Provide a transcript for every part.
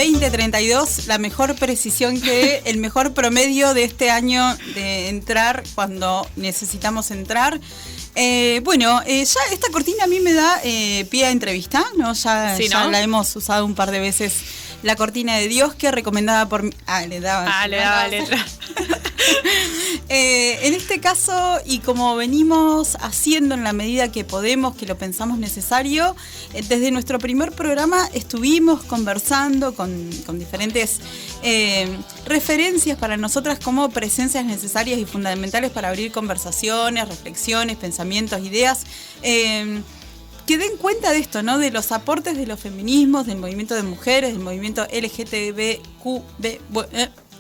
20:32, la mejor precisión el mejor promedio de este año de entrar cuando necesitamos entrar. Ya esta cortina a mí me da pie a entrevista, ¿no? Ya la hemos usado un par de veces. La cortina de Dios, que recomendada por... le daba letra. En este caso, y como venimos haciendo en la medida que podemos, que lo pensamos necesario, desde nuestro primer programa estuvimos conversando con diferentes referencias para nosotras como presencias necesarias y fundamentales para abrir conversaciones, reflexiones, pensamientos, ideas. Que den cuenta de esto, ¿no? De los aportes de los feminismos, del movimiento de mujeres, del movimiento LGTBQ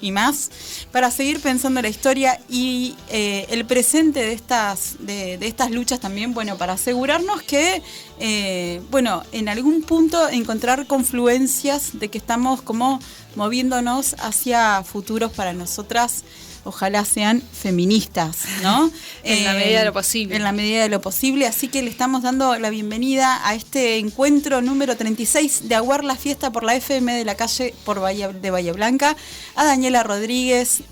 y más, para seguir pensando la historia y el presente de estas luchas también, bueno, para asegurarnos que, en algún punto encontrar confluencias de que estamos como moviéndonos hacia futuros para nosotras. Ojalá sean feministas, ¿no? En la medida de lo posible. En la medida de lo posible. Así que le estamos dando la bienvenida a este encuentro número 36 de Aguar la Fiesta por la FM de la calle de Bahía Blanca, a Daniela Rodríguez,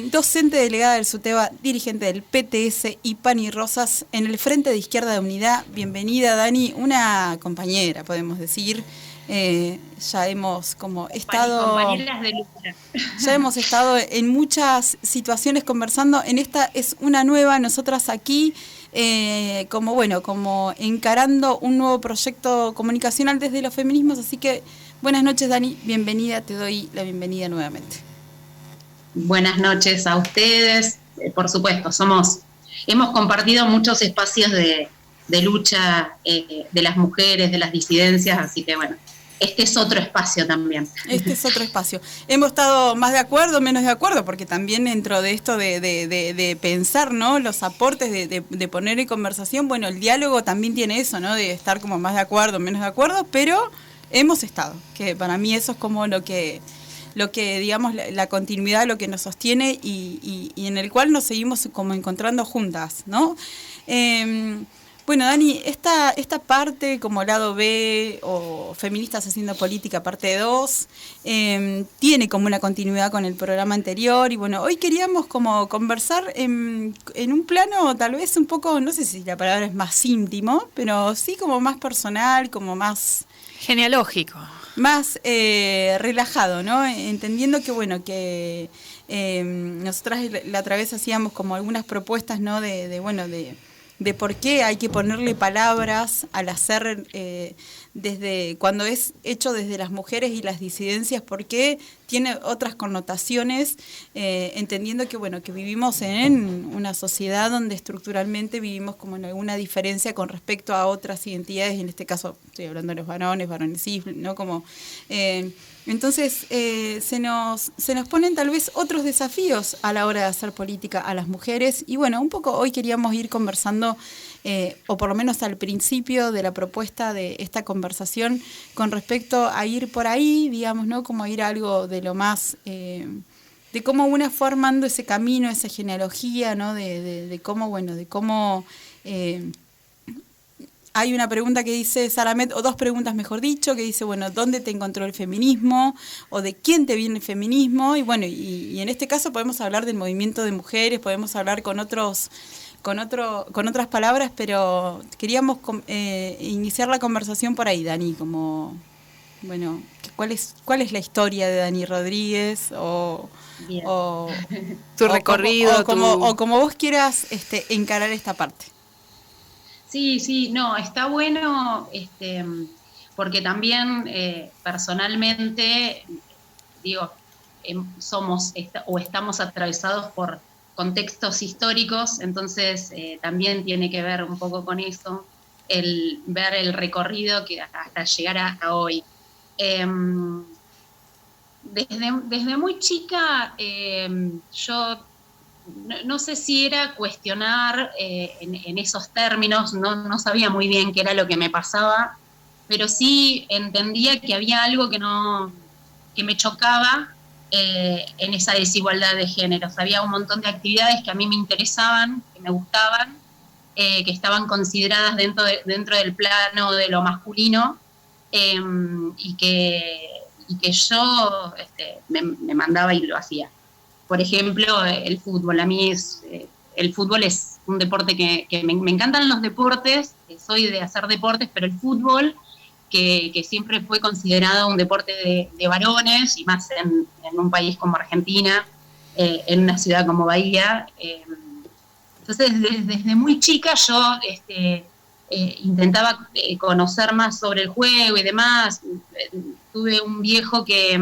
docente delegada del SUTEBA, dirigente del PTS y Pan y Rosas en el Frente de Izquierda de Unidad. Bienvenida, Dani, una compañera, podemos decir. Ya hemos estado... Compañeras de lucha. Ya hemos estado en muchas situaciones conversando. En esta es una nueva, nosotras aquí, como encarando un nuevo proyecto comunicacional desde los feminismos. Así que buenas noches, Dani, bienvenida, te doy la bienvenida nuevamente. Buenas noches a ustedes. Por supuesto, hemos compartido muchos espacios de lucha de las mujeres, de las disidencias, así que bueno. Este es otro espacio también. Este es otro espacio. Hemos estado más de acuerdo, menos de acuerdo, porque también dentro de esto de pensar, ¿no? Los aportes, de poner en conversación, bueno, el diálogo también tiene eso, ¿no? De estar como más de acuerdo, menos de acuerdo, pero hemos estado, que para mí eso es como lo que digamos, la continuidad, lo que nos sostiene y en el cual nos seguimos como encontrando juntas, ¿no? Bueno, Dani, esta parte como lado B o Feministas haciendo política parte 2 tiene como una continuidad con el programa anterior y bueno, hoy queríamos como conversar en un plano tal vez un poco, no sé si la palabra es más íntimo, pero sí como más personal, como más... genealógico. Más relajado, ¿no? Entendiendo que, bueno, que nosotras la otra vez hacíamos como algunas propuestas, ¿no? De por qué hay que ponerle palabras al hacer desde cuando es hecho desde las mujeres y las disidencias, porque tiene otras connotaciones, entendiendo que bueno, que vivimos en una sociedad donde estructuralmente vivimos como en alguna diferencia con respecto a otras identidades, y en este caso estoy hablando de los varones cis, ¿no? Como entonces se nos ponen tal vez otros desafíos a la hora de hacer política a las mujeres, y bueno, un poco hoy queríamos ir conversando, o por lo menos al principio de la propuesta de esta conversación, con respecto a ir por ahí, digamos, ¿no? Como ir a algo de lo más, de cómo una fue armando ese camino, esa genealogía, ¿no? De cómo, bueno, de cómo... Hay una pregunta que dice Saramet, o dos preguntas mejor dicho, que dice, bueno, ¿dónde te encontró el feminismo? O ¿de quién te viene el feminismo? Y bueno, y en este caso podemos hablar del movimiento de mujeres, podemos hablar con otras palabras, pero queríamos iniciar la conversación por ahí, Dani, como, bueno, ¿cuál es la historia de Dani Rodríguez? O tu recorrido, o como vos quieras encarar esta parte. Sí, no, está bueno, porque también personalmente, digo, estamos atravesados por contextos históricos, entonces también tiene que ver un poco con eso, el ver el recorrido que hasta llegar a hoy. Desde muy chica, yo no sé si era cuestionar en esos términos, no sabía muy bien qué era lo que me pasaba, pero sí entendía que había algo que me chocaba en esa desigualdad de géneros. Había un montón de actividades que a mí me interesaban, que me gustaban, que estaban consideradas dentro del plano de lo masculino, y y que yo me mandaba y lo hacía. Por ejemplo, el fútbol. A mí el fútbol es un deporte que me encantan los deportes, soy de hacer deportes, pero el fútbol, que siempre fue considerado un deporte de varones, y más en un país como Argentina, en una ciudad como Bahía. Entonces, desde muy chica yo intentaba conocer más sobre el juego y demás. Tuve un viejo que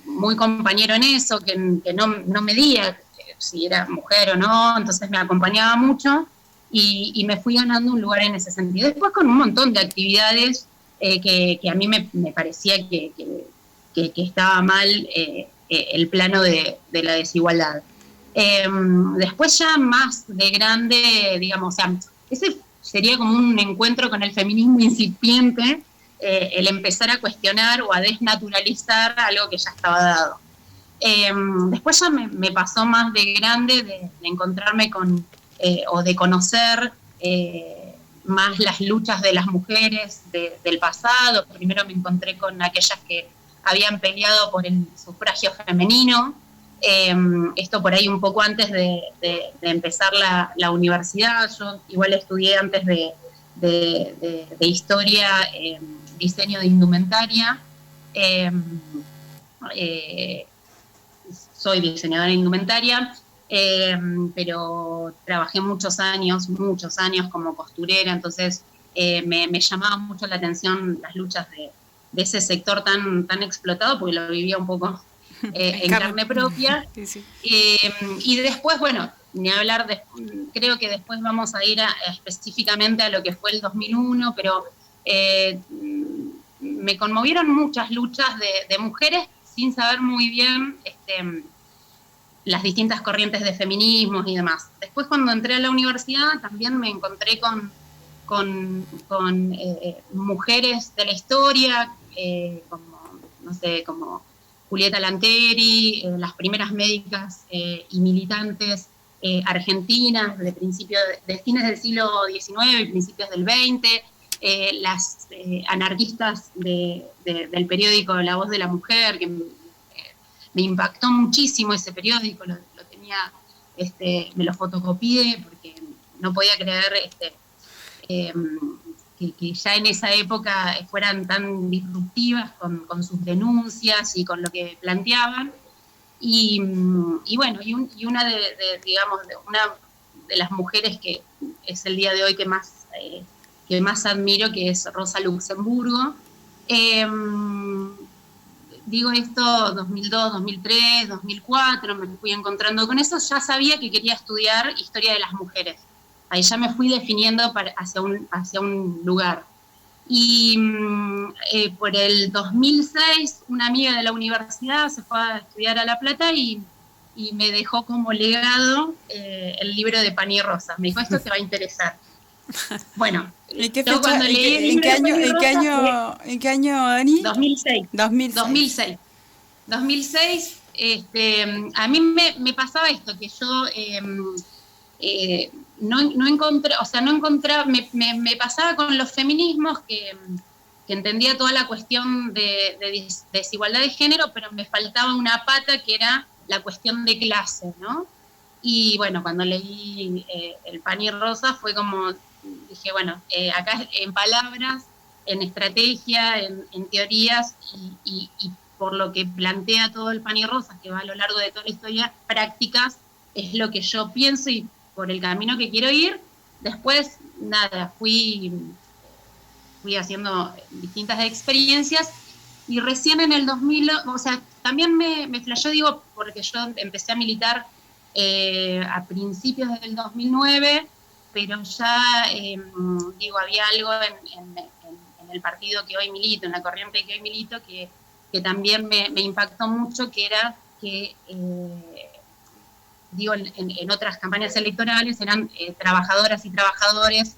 muy compañero en eso, que no medía si era mujer o no, entonces me acompañaba mucho y me fui ganando un lugar en ese sentido. Después con un montón de actividades que a mí me parecía que estaba mal el plano de la desigualdad. Después ya más de grande, digamos, o sea, ese sería como un encuentro con el feminismo incipiente, el empezar a cuestionar o a desnaturalizar algo que ya estaba dado. Después ya me pasó más de grande de encontrarme con, o de conocer más las luchas de las mujeres del pasado. Primero me encontré con aquellas que habían peleado por el sufragio femenino, esto por ahí un poco antes de empezar la universidad. Yo igual estudié antes de historia, diseño de indumentaria, soy diseñadora de indumentaria, pero trabajé muchos años como costurera, entonces me llamaba mucho la atención las luchas de ese sector tan explotado, porque lo vivía un poco en carne propia. Sí, sí. Y después, bueno, ni hablar, creo que después vamos a ir específicamente a lo que fue el 2001, pero me conmovieron muchas luchas de mujeres sin saber muy bien las distintas corrientes de feminismos y demás. Después, cuando entré a la universidad, también me encontré con mujeres de la historia, como, no sé, como Julieta Lanteri, las primeras médicas y militantes argentinas de fines del siglo XIX y principios del XX, las anarquistas del periódico La Voz de la Mujer, que me impactó muchísimo ese periódico, lo tenía, me lo fotocopié porque no podía creer que ya en esa época fueran tan disruptivas con sus denuncias y con lo que planteaban. Y bueno, y una digamos, una de las mujeres que es el día de hoy que más admiro, que es Rosa Luxemburgo. Digo esto 2002, 2003, 2004, me fui encontrando con eso, ya sabía que quería estudiar historia de las mujeres. Ahí ya me fui definiendo hacia un lugar. Y por el 2006, una amiga de la universidad se fue a estudiar a La Plata y me dejó como legado el libro de Pan y Rosas. Me dijo, esto te va a interesar. Bueno, ¿en qué fecha, cuando leí el libro ¿en qué año, Dani? 2006. 2006, a mí me pasaba esto, que yo no encontraba, me pasaba con los feminismos que entendía toda la cuestión de desigualdad de género, pero me faltaba una pata que era la cuestión de clase, ¿no? Y bueno, cuando leí el Pan y Rosas fue como, dije, bueno, acá en palabras, en estrategia, en teorías y por lo que plantea todo el Pan y Rosas, que va a lo largo de toda la historia, prácticas, es lo que yo pienso y por el camino que quiero ir. Después, nada, fui haciendo distintas experiencias y recién en el 2000, o sea, también me flashó, digo, porque yo empecé a militar a principios del 2009, pero ya, digo, había algo en el partido que hoy milito, en la corriente que hoy milito, que también me impactó mucho, que era que, digo, en otras campañas electorales eran trabajadoras y trabajadores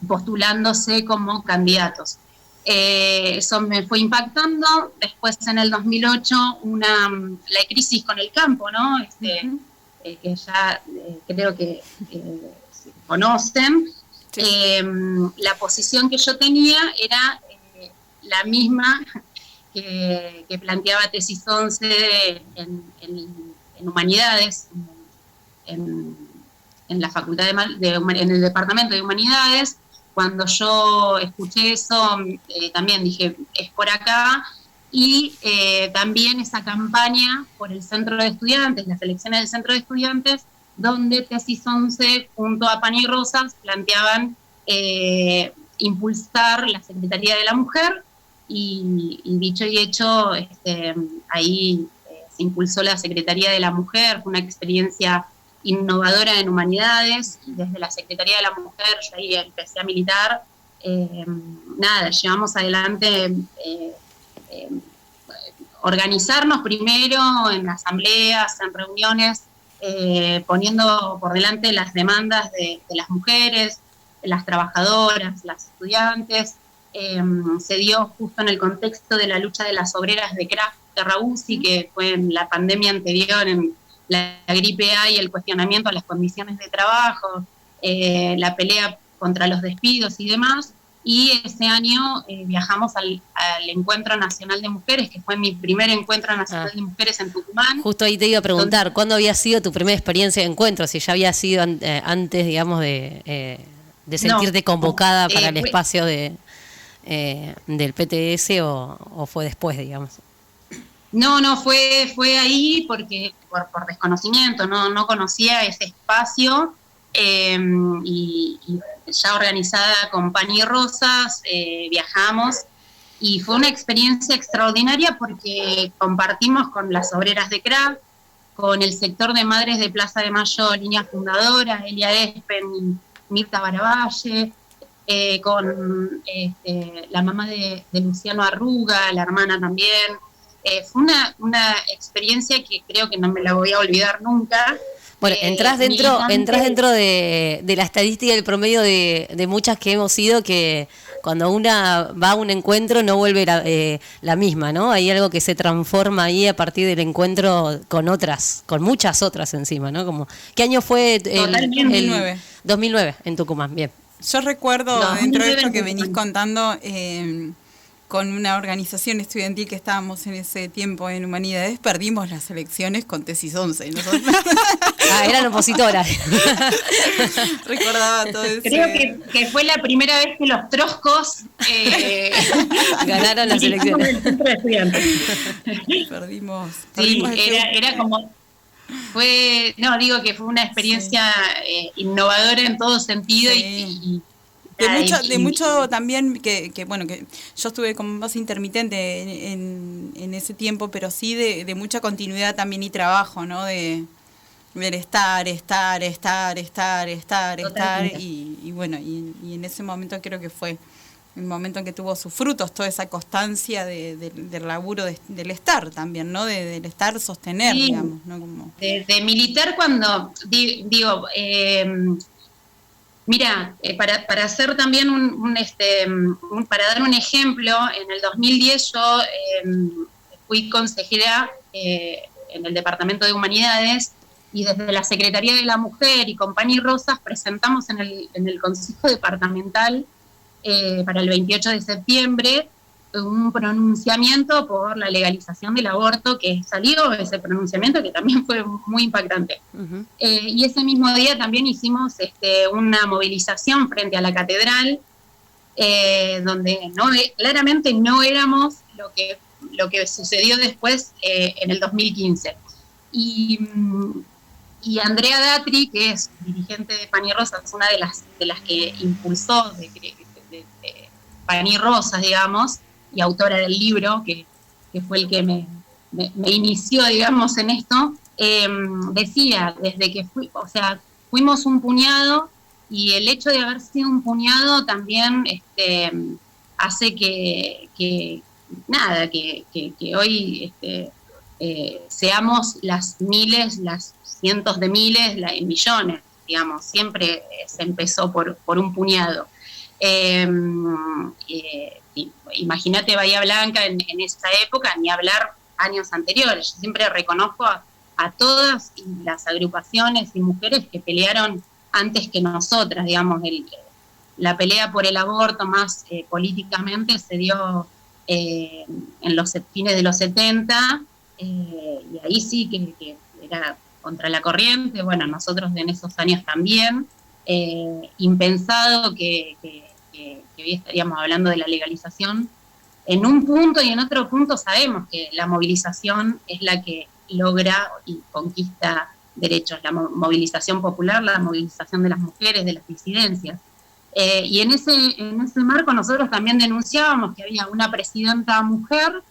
postulándose como candidatos. Eso me fue impactando. Después, en el 2008, la crisis con el campo, ¿no? Que ya creo que conocen. Sí. La posición que yo tenía era la misma que planteaba Tesis 11 en Humanidades, en la Facultad en el Departamento de Humanidades. Cuando yo escuché eso, también dije, es por acá. Y también esa campaña por el Centro de Estudiantes, las elecciones del Centro de Estudiantes, donde Tesis 11 junto a Pan y Rosas planteaban impulsar la Secretaría de la Mujer, y dicho y hecho, ahí se impulsó la Secretaría de la Mujer. Fue una experiencia innovadora en Humanidades, y desde la Secretaría de la Mujer yo ahí empecé a militar. Llevamos adelante organizarnos primero en asambleas, en reuniones, poniendo por delante las demandas de las mujeres, de las trabajadoras, las estudiantes. Se dio justo en el contexto de la lucha de las obreras de Kraft Terrabusi, que fue en la pandemia anterior, en la gripe A, y el cuestionamiento a las condiciones de trabajo, la pelea contra los despidos y demás. Y ese año viajamos al Encuentro Nacional de Mujeres, que fue mi primer Encuentro Nacional de Mujeres en Tucumán. Justo ahí te iba a preguntar, ¿cuándo había sido tu primera experiencia de encuentro? Si ya había sido antes, digamos, de sentirte convocada para el espacio del PTS, o fue después, digamos. No, fue ahí porque por desconocimiento, no conocía ese espacio, y ya organizada con Pan y Rosas, viajamos, y fue una experiencia extraordinaria porque compartimos con las obreras de Kraft, con el sector de Madres de Plaza de Mayo, línea fundadora, Elia Espen, Mirta Baravalle, con la mamá de Luciano Arruga, la hermana también. Fue una experiencia que creo que no me la voy a olvidar nunca. Bueno, entrás dentro de la estadística del promedio de muchas que hemos ido, que cuando una va a un encuentro no vuelve la misma, ¿no? Hay algo que se transforma ahí a partir del encuentro con muchas otras encima, ¿no? Como, ¿qué año fue? 2009. 2009, en Tucumán, bien. Yo recuerdo, dentro de esto que venís contando, con una organización estudiantil que estábamos en ese tiempo en Humanidades, perdimos las elecciones con Tesis 11. Eran opositoras. Recordaba todo eso. Creo que fue la primera vez que los troscos ganaron las elecciones. El centro de estudiantes. Perdimos era como... digo que fue una experiencia innovadora en todo sentido, sí. De mucho también, que yo estuve como más intermitente en ese tiempo, pero sí de mucha continuidad también y trabajo, ¿no? Del estar, y bueno, y en ese momento creo que fue el momento en que tuvo sus frutos, toda esa constancia del laburo del estar también, ¿no? Del estar, sostener, sí, digamos, ¿no? Como... De militar cuando, digo... Mira, para hacer también para dar un ejemplo, en el 2010 yo fui consejera en el Departamento de Humanidades, y desde la Secretaría de la Mujer y con Pan y Rosas presentamos en el Consejo Departamental para el 28 de septiembre un pronunciamiento por la legalización del aborto, que salió ese pronunciamiento, que también fue muy impactante. Uh-huh. Y ese mismo día también hicimos una movilización frente a la catedral, donde claramente no éramos lo que sucedió después en el 2015. Y Andrea Datri, que es dirigente de Pan y Rosas, una de las que impulsó de Pan y Rosas, digamos, y autora del libro, que fue el que me inició, digamos, en esto, decía, desde que fuimos un puñado, y el hecho de haber sido un puñado también hace que hoy seamos las miles, las cientos de miles, millones, digamos, siempre se empezó por un puñado. Imagínate Bahía Blanca en esa época, ni hablar años anteriores. Yo siempre reconozco a todas las agrupaciones y mujeres que pelearon antes que nosotras, digamos. La pelea por el aborto más políticamente se dio en los fines de los 70, y ahí sí que era contra la corriente, bueno, nosotros en esos años también, impensado que hoy estaríamos hablando de la legalización. En un punto y en otro punto sabemos que la movilización es la que logra y conquista derechos, la movilización popular, la movilización de las mujeres, de las disidencias. Y en ese marco nosotros también denunciábamos que había una presidenta mujer,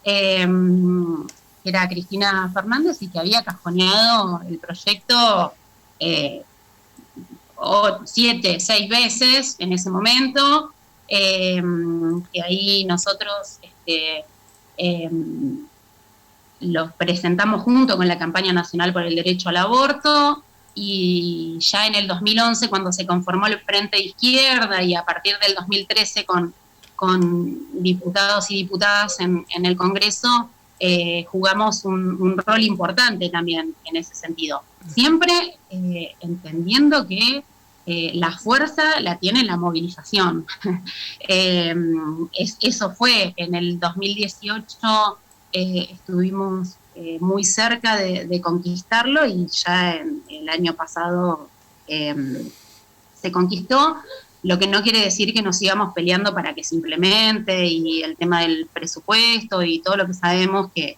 que era Cristina Fernández, y que había cajoneado el proyecto 6 veces en ese momento, que ahí nosotros los presentamos junto con la campaña nacional por el derecho al aborto, y ya en el 2011, cuando se conformó el Frente de Izquierda, y a partir del 2013 con diputados y diputadas en el Congreso, jugamos un rol importante también en ese sentido. Siempre entendiendo que la fuerza la tiene la movilización. Eso fue, en el 2018 estuvimos muy cerca de conquistarlo, y ya el año pasado se conquistó, lo que no quiere decir que nos sigamos peleando para que se implemente, y el tema del presupuesto y todo lo que sabemos que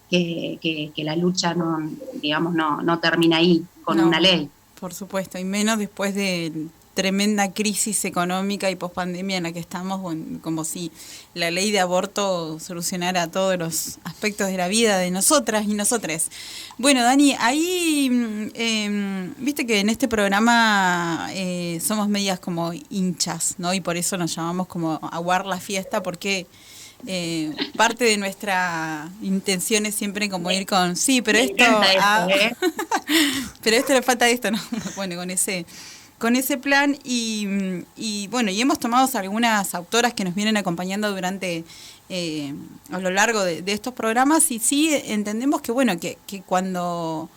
la lucha no termina ahí con una ley. Por supuesto, y menos después de tremenda crisis económica y pospandemia en la que estamos, bueno, como si la ley de aborto solucionara todos los aspectos de la vida de nosotras y nosotres. Bueno, Dani, ahí viste que en este programa somos medias como hinchas, ¿no? Y por eso nos llamamos como Aguar la Fiesta, porque parte de nuestra intención es siempre como ir con sí, pero esto pero esto le falta esto, ¿no? Bueno, con ese plan, y bueno, y hemos tomado algunas autoras que nos vienen acompañando durante a lo largo de estos programas, y sí entendemos que bueno, que cuando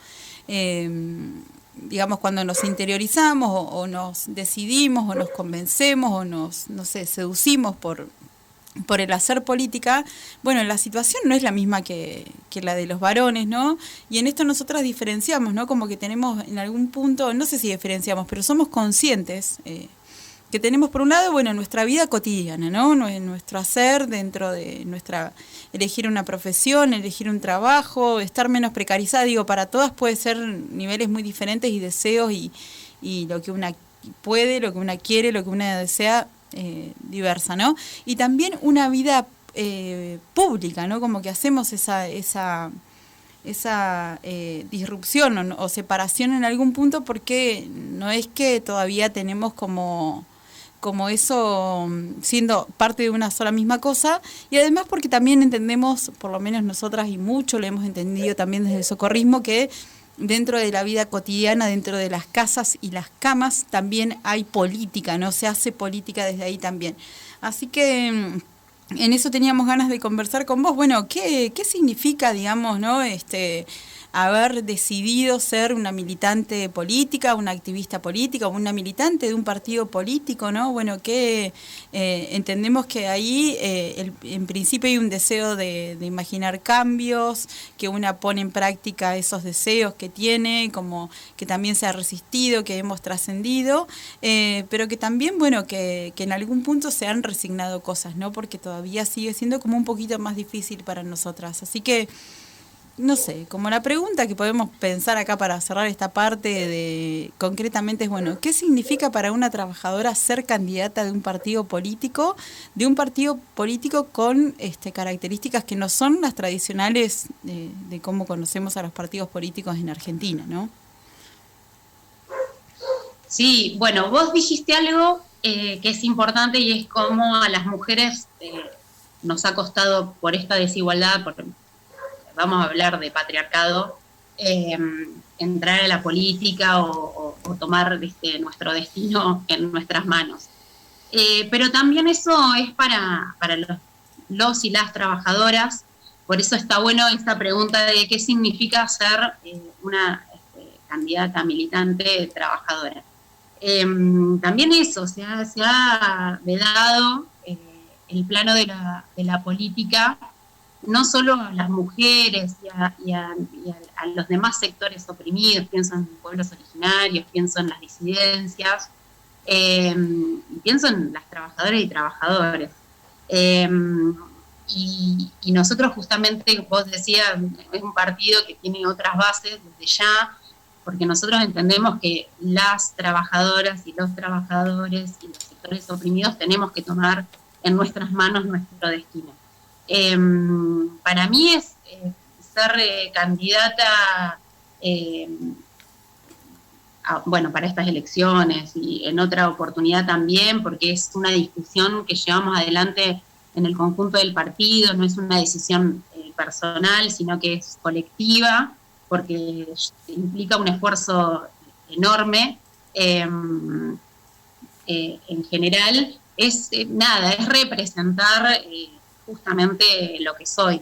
digamos, cuando nos interiorizamos o nos decidimos o nos convencemos o nos, no sé, seducimos por el hacer política, bueno, la situación no es la misma que la de los varones, ¿no? Y en esto nosotras diferenciamos, ¿no? Como que tenemos en algún punto, no sé si diferenciamos, pero somos conscientes que tenemos por un lado, bueno, nuestra vida cotidiana, ¿no? Nuestro hacer dentro de elegir una profesión, elegir un trabajo, estar menos precarizada, digo, para todas puede ser niveles muy diferentes y deseos y lo que una puede, lo que una quiere, lo que una desea, diversa, ¿no? Y también una vida pública, ¿no? Como que hacemos esa disrupción o separación en algún punto, porque no es que todavía tenemos como eso siendo parte de una sola misma cosa, y además porque también entendemos, por lo menos nosotras y mucho lo hemos entendido también desde el socorrismo, que dentro de la vida cotidiana, dentro de las casas y las camas, también hay política, ¿no? Se hace política desde ahí también. Así que en eso teníamos ganas de conversar con vos. Bueno, ¿qué significa, digamos, ¿no? Haber decidido ser una militante política, una activista política, una militante de un partido político, ¿no? Bueno, que entendemos que ahí en principio hay un deseo de imaginar cambios, que una pone en práctica esos deseos que tiene, como que también se ha resistido, que hemos trascendido, pero que también, bueno, que en algún punto se han resignado cosas, ¿no? Porque todavía sigue siendo como un poquito más difícil para nosotras. Así que no sé, como la pregunta que podemos pensar acá para cerrar esta parte concretamente es, bueno, ¿qué significa para una trabajadora ser candidata de un partido político con características que no son las tradicionales de cómo conocemos a los partidos políticos en Argentina, ¿no? Sí, bueno, vos dijiste algo que es importante, y es cómo a las mujeres nos ha costado, por esta desigualdad, vamos a hablar de patriarcado, entrar a la política o tomar nuestro destino en nuestras manos. Pero también eso es para los y las trabajadoras, por eso está bueno esta pregunta de qué significa ser una candidata militante trabajadora. También eso, se ha vedado el plano de la política, no solo a las mujeres y a los demás sectores oprimidos, pienso en pueblos originarios, pienso en las disidencias, pienso en las trabajadoras y trabajadores. Y nosotros justamente, vos decías, es un partido que tiene otras bases desde ya, porque nosotros entendemos que las trabajadoras y los trabajadores y los sectores oprimidos tenemos que tomar en nuestras manos nuestro destino. Para mí es ser candidata para estas elecciones y en otra oportunidad también, porque es una discusión que llevamos adelante en el conjunto del partido, no es una decisión personal, sino que es colectiva, porque implica un esfuerzo enorme. En general, es representar justamente lo que soy,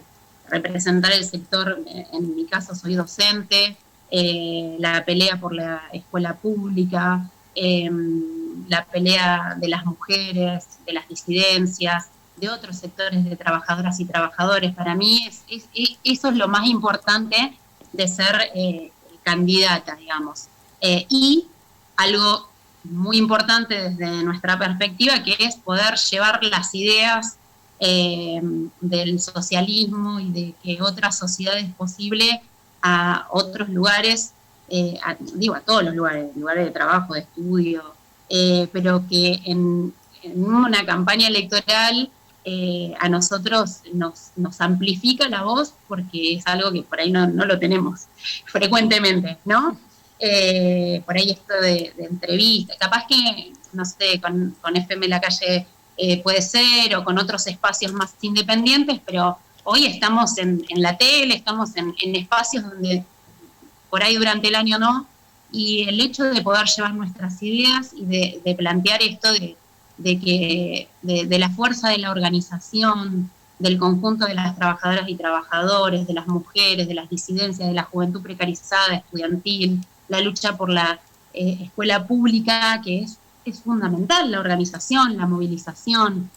representar el sector. En mi caso soy docente, la pelea por la escuela pública, la pelea de las mujeres, de las disidencias, de otros sectores de trabajadoras y trabajadores. Para mí eso es lo más importante de ser candidata, digamos. Y algo muy importante desde nuestra perspectiva, que es poder llevar las ideas del socialismo y de que otra sociedad es posible a otros lugares, a todos los lugares de trabajo, de estudio, pero que en una campaña electoral a nosotros nos amplifica la voz, porque es algo que por ahí no lo tenemos frecuentemente, ¿no? Por ahí esto de entrevistas, capaz que, no sé, con FM La Calle puede ser, o con otros espacios más independientes, pero hoy estamos en la tele, estamos en espacios donde por ahí durante el año no, y el hecho de poder llevar nuestras ideas y de plantear esto de la fuerza de la organización, del conjunto de las trabajadoras y trabajadores, de las mujeres, de las disidencias, de la juventud precarizada, estudiantil, la lucha por la escuela pública, que es fundamental, la organización, la movilización,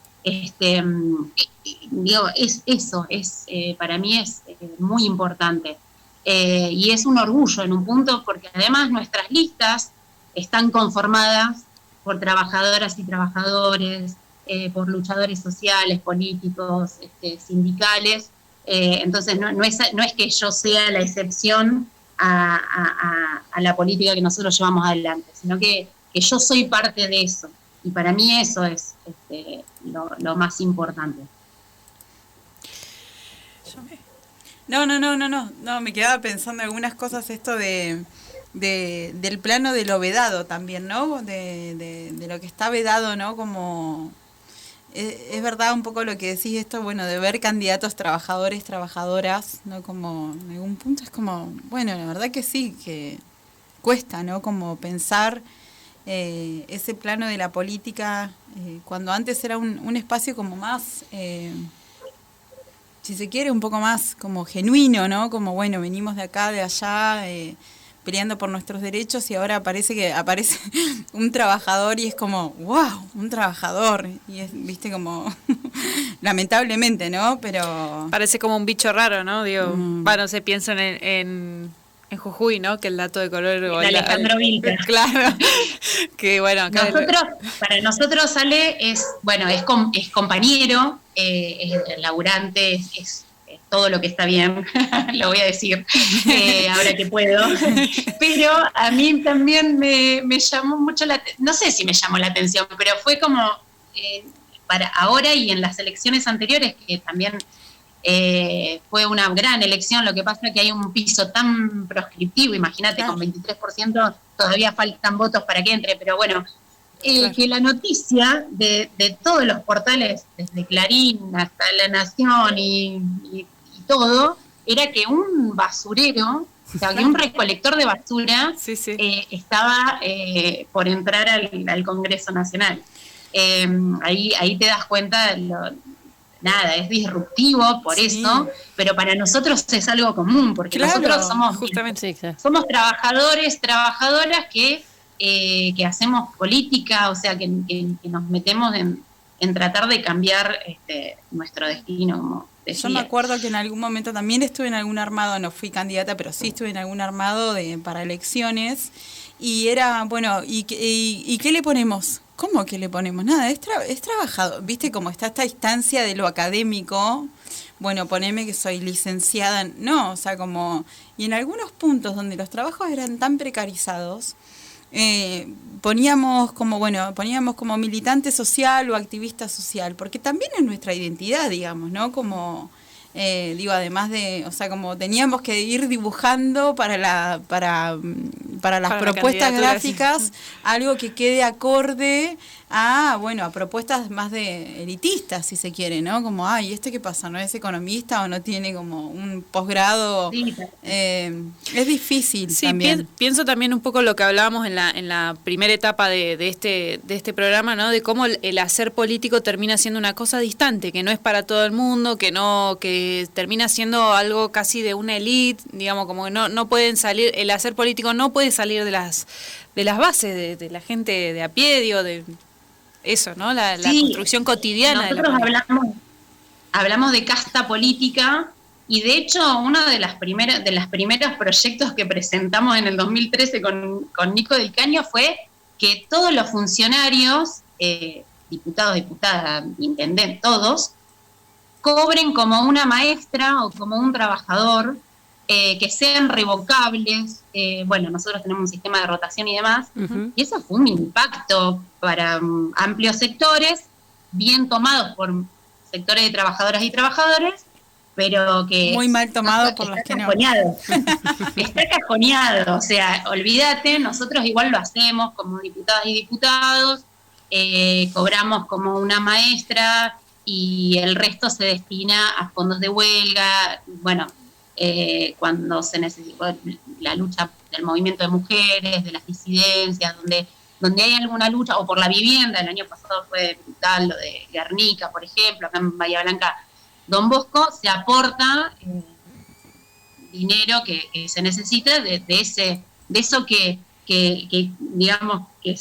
para mí es muy importante. Y es un orgullo en un punto, porque además nuestras listas están conformadas por trabajadoras y trabajadores, por luchadores sociales, políticos, sindicales. Entonces no es que yo sea la excepción a la política que nosotros llevamos adelante, sino que yo soy parte de eso. Y para mí eso es lo más importante. No, me quedaba pensando en algunas cosas, esto del plano de lo vedado también, ¿no? De lo que está vedado, ¿no? Como es verdad un poco lo que decís, esto, bueno, de ver candidatos trabajadores, trabajadoras, ¿no? Como en algún punto es como, bueno, la verdad que sí, que cuesta, ¿no? Como pensar ese plano de la política, cuando antes era un espacio como más, si se quiere, un poco más como genuino, ¿no? Como, bueno, venimos de acá, de allá, peleando por nuestros derechos, y ahora aparece un trabajador y es como, wow, un trabajador. Y es, viste, como, lamentablemente, ¿no? Pero parece como un bicho raro, ¿no? Digo, bueno, se piensa en Jujuy, ¿no? Que el dato de color... Alejandro Vilca. Claro. Que bueno, acá para nosotros Ale es compañero, es laburante, es todo lo que está bien, lo voy a decir ahora que puedo, pero a mí también me llamó mucho no sé si me llamó la atención, pero fue como para ahora y en las elecciones anteriores, que también fue una gran elección. Lo que pasa es que hay un piso tan proscriptivo, imagínate, claro, con 23% todavía faltan votos para que entre, pero bueno, claro, que la noticia de todos los portales, desde Clarín hasta La Nación y todo, era que un basurero, o sea, que un recolector de basura estaba por entrar al Congreso Nacional. Ahí te das cuenta, es disruptivo por eso, pero para nosotros es algo común, porque claro, nosotros somos, justamente, somos trabajadores, trabajadoras que hacemos política, o sea, que nos metemos en tratar de cambiar nuestro destino, como decía. Yo me acuerdo que en algún momento también estuve en algún armado, no fui candidata, pero sí estuve en algún armado para elecciones, y era, bueno, ¿y qué le ponemos? ¿Cómo que le ponemos? Nada, es trabajado. ¿Viste cómo está esta instancia de lo académico? Bueno, poneme que soy licenciada. No, o sea, como... Y en algunos puntos donde los trabajos eran tan precarizados, poníamos como militante social o activista social, porque también es nuestra identidad, digamos, ¿no? Como... además de, o sea, como teníamos que ir dibujando para las propuestas gráficas algo que quede acorde a propuestas más de elitistas, si se quiere, ¿no? Como, ¿y este qué pasa? ¿No es economista o no tiene como un posgrado? Sí. Es difícil también. Pienso también un poco lo que hablábamos en la primera etapa de este programa, ¿no? De cómo el hacer político termina siendo una cosa distante, que no es para todo el mundo, que termina siendo algo casi de una élite, digamos, como que no pueden salir, el hacer político no puede salir de las bases, de la gente de a pie, digo, de eso, ¿no? La construcción cotidiana. Nosotros hablamos de casta política, y de hecho uno de los primeros proyectos que presentamos en el 2013 con Nico del Caño fue que todos los funcionarios, diputados, diputadas, intendentes, todos, cobren como una maestra o como un trabajador, que sean revocables. Nosotros tenemos un sistema de rotación y demás, y eso fue un impacto para amplios sectores, bien tomados por sectores de trabajadoras y trabajadores, pero que... Muy mal tomado por los que no. Está cajoneado, o sea, olvídate, nosotros igual lo hacemos como diputadas y diputados, cobramos como una maestra, y el resto se destina a fondos de huelga, cuando se necesitó la lucha del movimiento de mujeres, de las disidencias, donde hay alguna lucha, o por la vivienda. El año pasado fue brutal lo de Guernica, por ejemplo, acá en Bahía Blanca, Don Bosco, se aporta dinero que se necesita de eso que digamos, que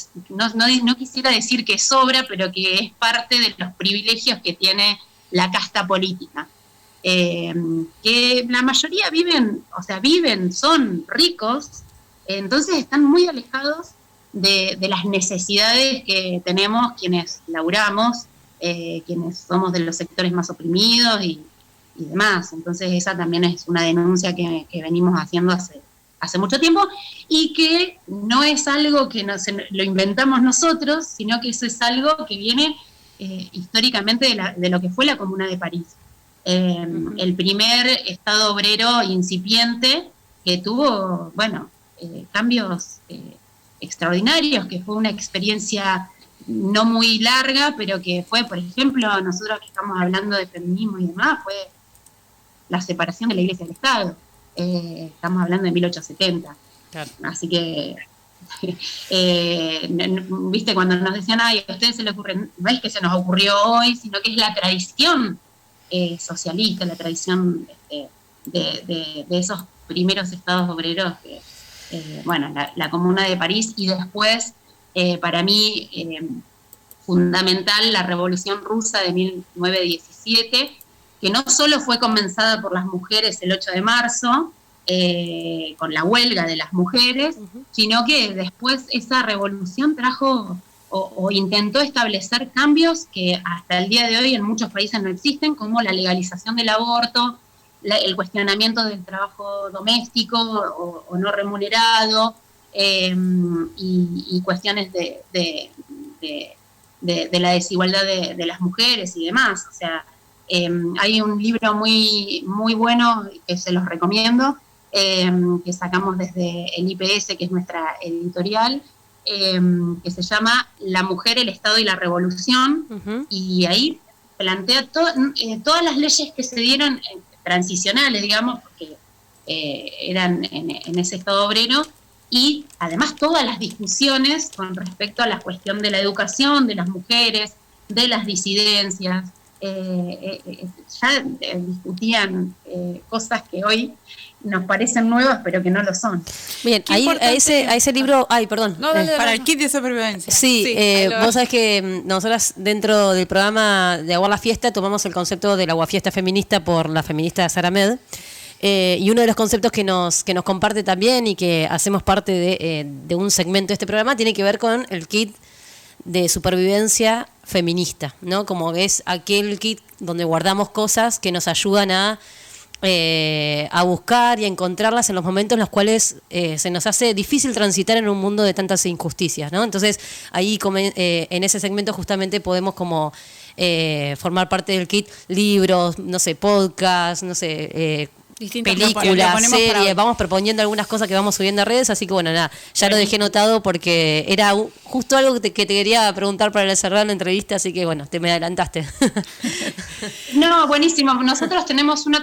no quisiera decir que sobra, pero que es parte de los privilegios que tiene la casta política. Que la mayoría son ricos, entonces están muy alejados de las necesidades que tenemos quienes laburamos, quienes somos de los sectores más oprimidos y demás. Entonces esa también es una denuncia que venimos haciendo hace mucho tiempo, y que no es algo que lo inventamos nosotros, sino que eso es algo que viene históricamente de lo que fue la Comuna de París. El primer Estado obrero incipiente que tuvo, cambios extraordinarios, que fue una experiencia no muy larga, pero que fue, por ejemplo, nosotros que estamos hablando de feminismo y demás, fue la separación de la Iglesia del Estado. Estamos hablando de 1870. Claro. Así que, viste, cuando nos decían, a ustedes se les ocurre, no es que se nos ocurrió hoy, sino que es la tradición socialista, la tradición de esos primeros estados obreros, la Comuna de París, y después, para mí, fundamental, la Revolución Rusa de 1917, que no solo fue comenzada por las mujeres el 8 de marzo, con la huelga de las mujeres, sino que después esa revolución trajo o intentó establecer cambios que hasta el día de hoy en muchos países no existen, como la legalización del aborto, el cuestionamiento del trabajo doméstico o no remunerado, y cuestiones de la desigualdad de las mujeres y demás. O sea, hay un libro muy, muy bueno que se los recomiendo, que sacamos desde el IPS, que es nuestra editorial, que se llama La mujer, el Estado y la Revolución, y ahí plantea todas las leyes que se dieron transicionales, digamos, porque eran en ese Estado obrero, y además todas las discusiones con respecto a la cuestión de la educación de las mujeres, de las disidencias, ya discutían cosas que hoy nos parecen nuevas, pero que no lo son. Bien, ahí a ese libro, perdón. No, dale, para el kit de supervivencia. Sí, vos sabés que nosotras dentro del programa de Aguar la Fiesta tomamos el concepto del aguafiesta feminista por la feminista Sara Med. Y uno de los conceptos que nos comparte también y que hacemos parte de un segmento de este programa tiene que ver con el kit de supervivencia feminista, ¿no? Como es aquel kit donde guardamos cosas que nos ayudan a buscar y a encontrarlas en los momentos en los cuales se nos hace difícil transitar en un mundo de tantas injusticias, ¿no? Entonces ahí en ese segmento justamente podemos como formar parte del kit libros, no sé, podcasts, no sé, películas, series, vamos proponiendo algunas cosas que vamos subiendo a redes, así que bueno, nada, ya lo dejé notado porque era justo algo que te quería preguntar para cerrar la entrevista, así que bueno, te me adelantaste. No, buenísimo. Nosotros tenemos una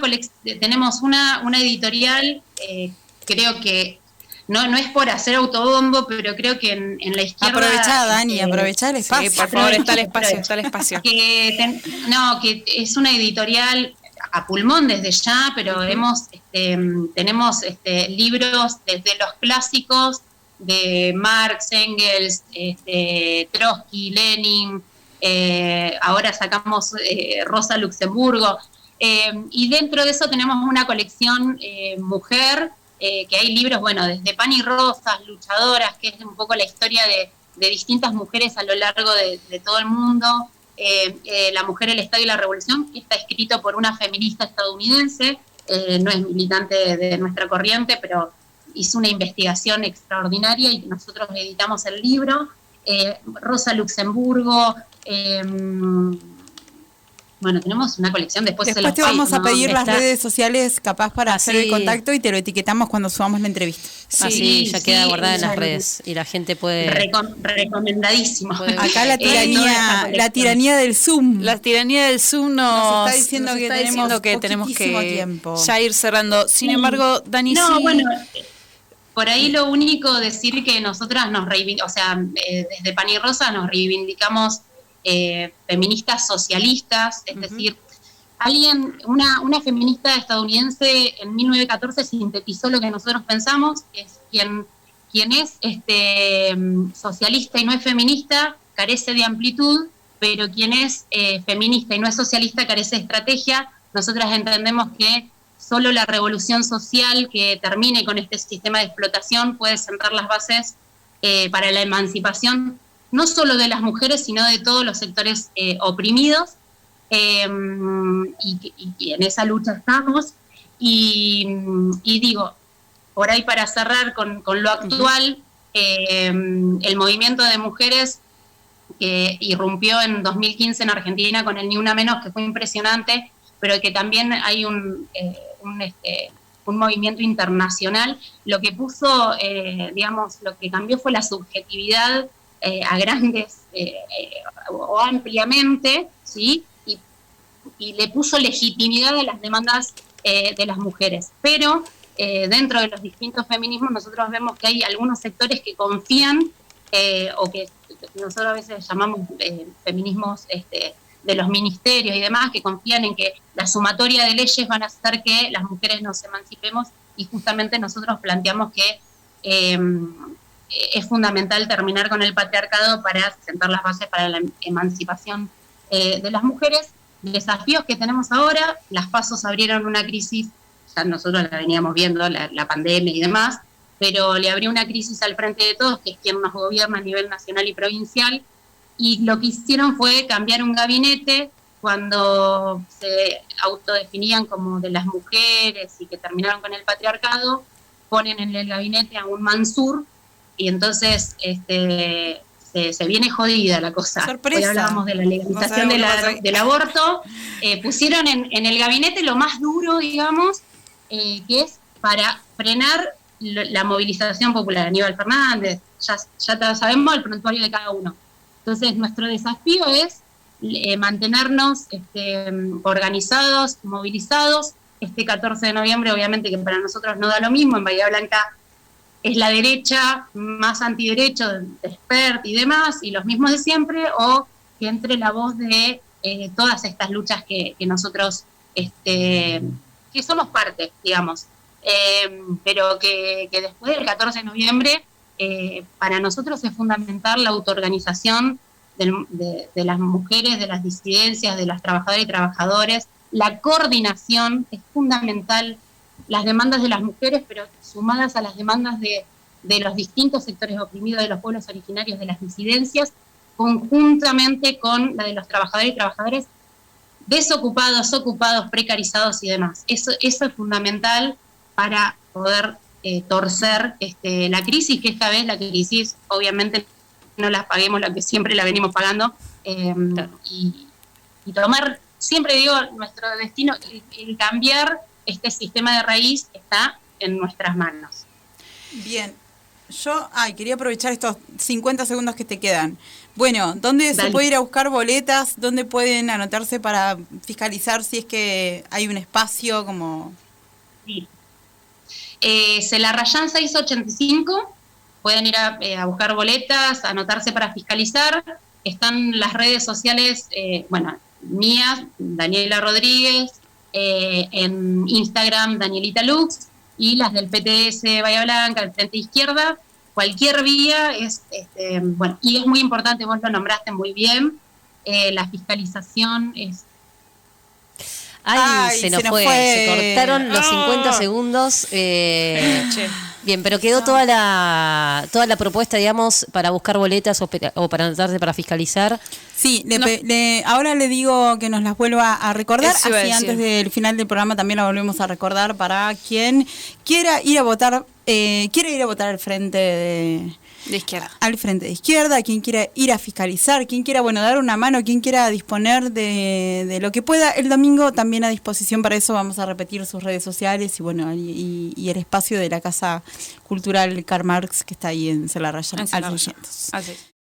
editorial, creo que no es por hacer autobombo, pero creo que en la izquierda... Aprovechá, Dani, aprovechá el espacio. Sí, por favor, está el espacio. Que es una editorial a pulmón desde ya, pero tenemos libros desde los clásicos de Marx, Engels, Trotsky, Lenin, ahora sacamos Rosa Luxemburgo, y dentro de eso tenemos una colección mujer, que hay libros, bueno, desde Pan y Rosas, Luchadoras, que es un poco la historia de distintas mujeres a lo largo de todo el mundo. La mujer, el Estado y la Revolución, que está escrito por una feminista estadounidense, no es militante de nuestra corriente, pero hizo una investigación extraordinaria y nosotros editamos el libro. Rosa Luxemburgo, bueno, tenemos una colección, después te vamos a pedir las redes sociales capaz para hacer el contacto y te lo etiquetamos cuando subamos la entrevista. Sí, ya queda guardada en las redes y la gente puede... Recomendadísimo. Acá la tiranía del Zoom. La tiranía del Zoom nos está diciendo que tenemos tiempo. Ya ir cerrando. Sin embargo, Dani, bueno, por ahí lo único decir que nosotras nos reivindicamos, desde Pan y Rosa nos reivindicamos feministas socialistas, es decir, una feminista estadounidense en 1914 sintetizó lo que nosotros pensamos, que es quien es socialista y no es feminista carece de amplitud, pero quien es feminista y no es socialista carece de estrategia. Nosotras entendemos que solo la revolución social que termine con este sistema de explotación puede sentar las bases para la emancipación no solo de las mujeres, sino de todos los sectores oprimidos, y en esa lucha estamos. Y digo, por ahí para cerrar con lo actual, el movimiento de mujeres que irrumpió en 2015 en Argentina con el Ni Una Menos, que fue impresionante, pero que también hay un movimiento internacional, lo que puso, lo que cambió fue la subjetividad a grandes o ampliamente, ¿sí? Y le puso legitimidad a las demandas de las mujeres. Pero dentro de los distintos feminismos nosotros vemos que hay algunos sectores que confían, o que nosotros a veces llamamos feminismos de los ministerios y demás, que confían en que la sumatoria de leyes van a hacer que las mujeres nos emancipemos, y justamente nosotros planteamos que es fundamental terminar con el patriarcado para sentar las bases para la emancipación de las mujeres. Desafíos que tenemos ahora, las PASOs abrieron una crisis, ya nosotros la veníamos viendo, la pandemia y demás, pero le abrió una crisis al frente de todos, que es quien nos gobierna a nivel nacional y provincial, y lo que hicieron fue cambiar un gabinete cuando se autodefinían como de las mujeres y que terminaron con el patriarcado, ponen en el gabinete a un Mansur, y entonces se viene jodida la cosa. Sorpresa. Hoy hablábamos de la legalización del aborto, pusieron en el gabinete lo más duro, digamos, que es para frenar la movilización popular. Aníbal Fernández, ya sabemos el prontuario de cada uno. Entonces nuestro desafío es mantenernos organizados, movilizados. Este 14 de noviembre, obviamente que para nosotros no da lo mismo, en Bahía Blanca es la derecha más antiderecho, de expert y demás, y los mismos de siempre, o que entre la voz de todas estas luchas que nosotros, que somos parte, digamos, pero que después del 14 de noviembre, para nosotros es fundamental la autoorganización de las mujeres, de las disidencias, de las trabajadoras y trabajadores. La coordinación es fundamental, las demandas de las mujeres, pero sumadas a las demandas de los distintos sectores oprimidos, de los pueblos originarios, de las disidencias, conjuntamente con la de los trabajadores y trabajadoras desocupados, ocupados, precarizados y demás. Eso es fundamental para poder torcer la crisis, que esta vez la crisis obviamente no la paguemos la que siempre la venimos pagando, y tomar, siempre digo, nuestro destino, el cambiar este sistema de raíz está en nuestras manos. Bien, yo quería aprovechar estos 50 segundos que te quedan. Bueno, ¿dónde se puede ir a buscar boletas? ¿Dónde pueden anotarse para fiscalizar si es que hay un espacio como...? Sí. Celarrayán 685, pueden ir a buscar boletas, anotarse para fiscalizar. Están las redes sociales, mías, Daniela Rodríguez, en Instagram, Danielita Lux, y las del PTS Bahía Blanca, el Frente Izquierda. Cualquier vía es, y es muy importante, vos lo nombraste muy bien, la fiscalización es... Se nos fue. Se cortaron los 50 segundos. Bien, pero quedó toda la propuesta, digamos, para buscar boletas o para anotarse para fiscalizar. Sí, ahora le digo que nos las vuelva a recordar, así antes del final del programa también la volvemos a recordar para quien quiera ir a votar al frente de izquierda. Al frente de izquierda, quien quiera ir a fiscalizar, quien quiera, dar una mano, quien quiera disponer de lo que pueda. El domingo también a disposición para eso vamos a repetir sus redes sociales y el espacio de la Casa Cultural Karl Marx que está ahí en Celarrayán al 600. Así.